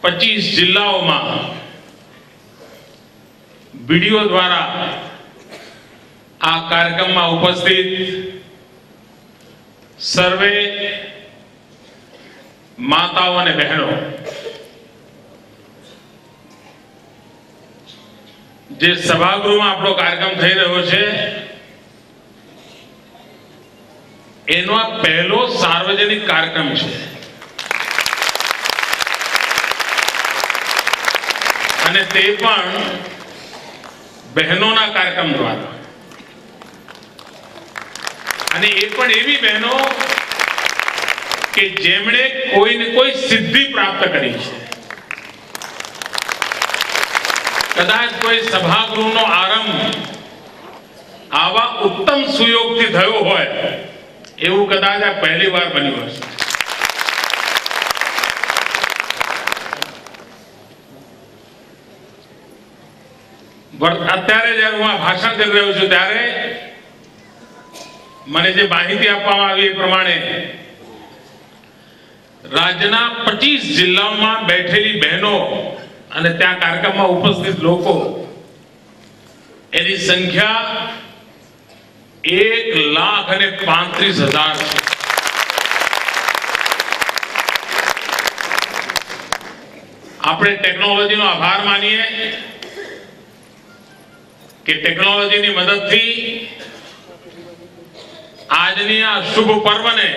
25 જિલ્લાઓમાં वीडियो द्वारा आ कार्यक्रम में उपस्थित सर्वे माताओं ने बहनों जे सभागृह में आपनो कार्यक्रम थई रह्यो छे एनो आ पहलो सार्वजनिक कार्यक्रम छे अने ते पण बहनों ना कार्यक्रम द्वारा अने ए पण एवी बहनों के जेमणे कोई ने कोई सिद्धि प्राप्त करी छे। कदाच कोई सभागृह नो आरंभ आवा उत्तम सुयोग थी थयो होय एवं कदाच आ पहली बार बन्युं हशे। અત્યારે જ્યારે હું આ ભાષણ કરી રહ્યો છું ત્યારે મને જે માહિતી આપવામાં આવી એ પ્રમાણે રાજ્યના 25 જિલ્લાઓમાં બેઠેલી બહેનો અને ત્યાં કાર્યક્રમમાં ઉપસ્થિત લોકો એની સંખ્યા 1,35,000 છે। આપણે ટેકનોલોજીનો આભાર માનીએ कि टेक्नोलॉजी की मदद थी आजनी आ शुभ पर्व ने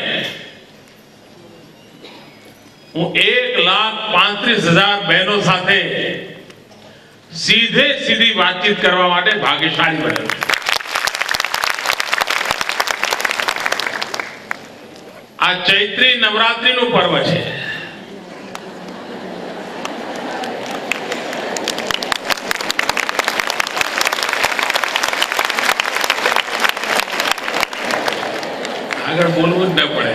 हूँ 1,35,000 बहनों साथे सीधे सीधी बातचीत करवा माटे भाग्यशाली बने। आ चैत्री नवरात्रि नु पर्व है। अगर बोलवू ज न पड़े।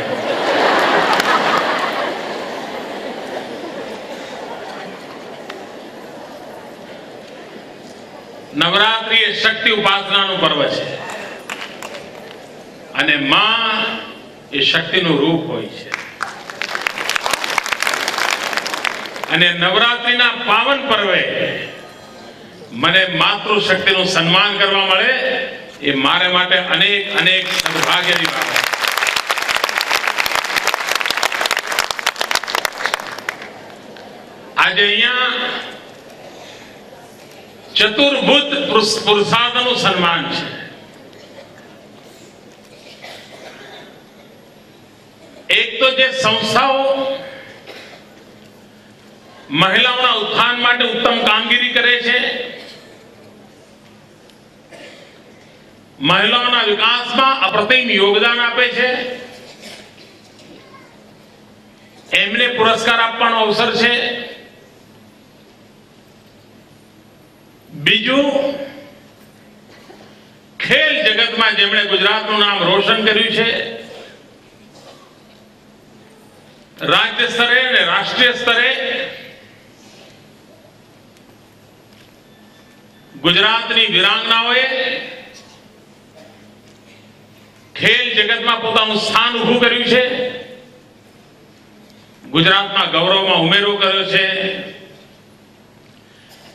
नवरात्रि ए शक्ति उपासना नु पर्व है अने मां ए शक्ति नु रूप होय छे अने नवरात्रि ना पावन पर्वे मने मातृशक्ति नु सम्मान करवा मळे ए मारे माटे अनेक अनेक सौभाग्यनी बात। आज अहियां चतुर्भुज पुरुषार्थनु सन्मान है। एक तो जे संस्थाओं महिलाओं उत्थान माटे उत्तम कामगीरी करे छे, महिलाओं विकास में अप्रतिम योगदान आपे छे, एमने पुरस्कार आपवानो अवसर छे। बीजू खेल जगत में जेमणे गुजरातનું नाम रोशन कर्યું છે, राज्य स्तरे અને राष्ट्रीय स्तरे गुजरातनी वीरांगनाओए खेल जगत में પોતાનું સ્થાન ઊભું કર્યું છે, गुजरातना गौरव में उमेरो कर्यो छे।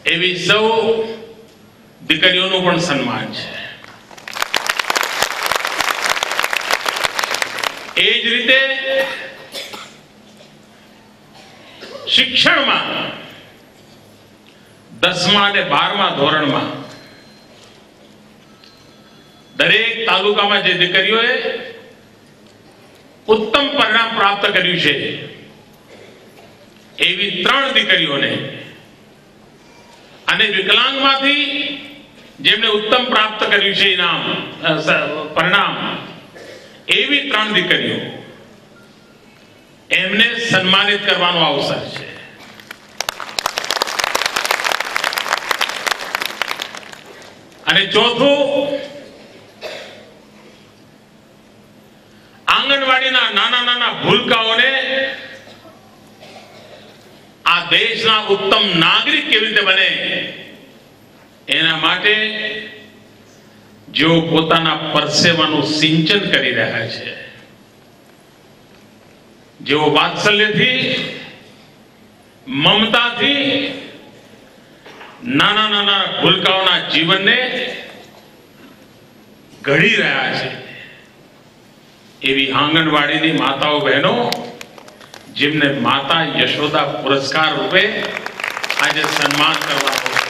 एवी सौ दीकरीओनुं पण सन्मान छे। एज रीते शिक्षण में 10मा અને 12મા ધોરણમાં दरेक तालुका में जे दीकरीओए उत्तम परिणाम प्राप्त कर्युं छे एवी 3 दीकरीओने अने विकलांग मांथी जेमणे उत्तम प्राप्त कर्युं छे इनाम परिणाम एवी 3 दीकरीओ एमने सन्मानित करवानो अवसर छे। अने चौथुं आंगणवाड़ीना नाना नाना भूलकाओने आ देशना उत्तम नागरिक केवी रीते बने एना माटे जो पोताना परसेवानुं सिंचन करी रह्या छे, जो वात्सल्यथी મમતાથી નાના નાના ભૂલકાઓના જીવનને ઘડી રહ્યા છે એવી આંગણવાડીની માતાઓ બહેનો જેમને માતા યશોદા પુરસ્કાર રૂપે આજે સન્માન કરવામાં